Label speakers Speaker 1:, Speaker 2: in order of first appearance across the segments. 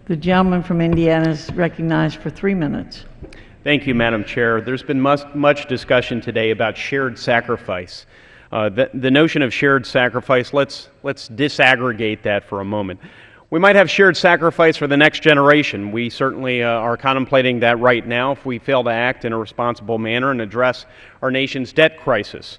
Speaker 1: The gentleman from Indiana is recognized for 3 minutes.
Speaker 2: Thank you, Madam Chair. There's been much discussion today about shared sacrifice. The notion of shared sacrifice, let's disaggregate that for a moment. We might have shared sacrifice for the next generation. We certainly are contemplating that right now if we fail to act in a responsible manner and address our nation's debt crisis.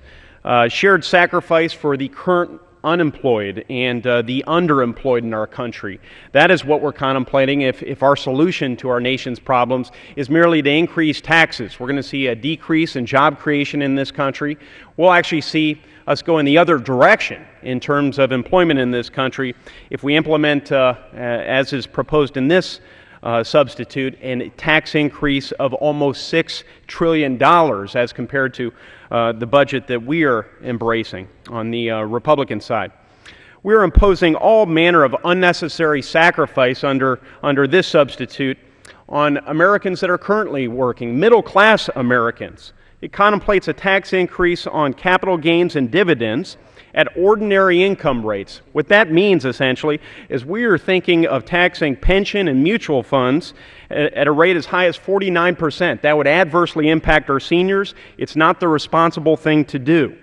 Speaker 2: Shared sacrifice for the current unemployed and the underemployed in our country. That is what we're contemplating if our solution to our nation's problems is merely to increase taxes. We're going to see a decrease in job creation in this country. We'll actually see us go in the other direction in terms of employment in this country if we implement, as is proposed in this substitute, a tax increase of almost $6 trillion as compared to the budget that we are embracing on the Republican side. We are imposing all manner of unnecessary sacrifice under this substitute on Americans that are currently working, middle-class Americans. It contemplates a tax increase on capital gains and dividends at ordinary income rates. What that means, essentially, is we are thinking of taxing pension and mutual funds at a rate as high as 49%. That would adversely impact our seniors. It's not the responsible thing to do.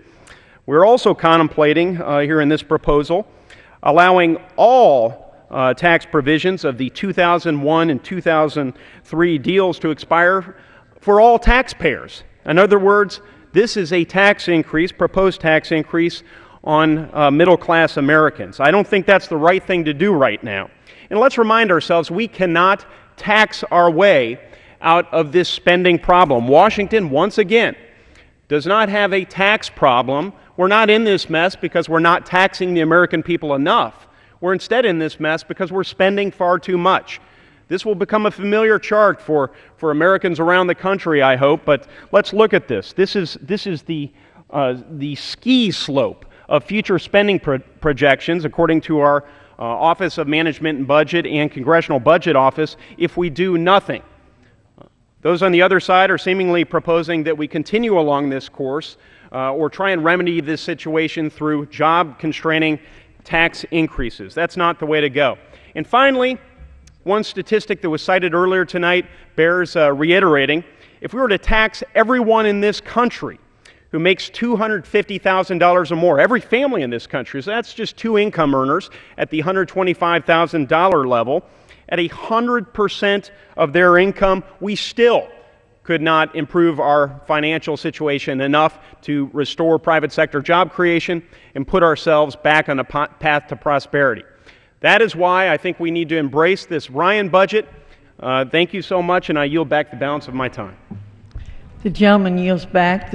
Speaker 2: We're also contemplating, here in this proposal, allowing all tax provisions of the 2001 and 2003 deals to expire for all taxpayers. In other words, this is a tax increase, proposed tax increase, on middle-class Americans. I don't think that's the right thing to do right now. And let's remind ourselves, we cannot tax our way out of this spending problem. Washington, once again, does not have a tax problem. We're not in this mess because we're not taxing the American people enough. We're instead in this mess because we're spending far too much. This will become a familiar chart for Americans around the country, I hope, but let's look at this. This is the ski slope of future spending projections, according to our Office of Management and Budget and Congressional Budget Office, if we do nothing. Those on the other side are seemingly proposing that we continue along this course or try and remedy this situation through job-constraining tax increases. That's not the way to go. And finally, one statistic that was cited earlier tonight bears reiterating. If we were to tax everyone in this country who makes $250,000 or more, every family in this country, so that's just two income earners at the $125,000 level, at 100% of their income, we still could not improve our financial situation enough to restore private sector job creation and put ourselves back on a path to prosperity. That is why I think we need to embrace this Ryan budget. Thank you so much, and I yield back the balance of my time.
Speaker 1: The gentleman yields back.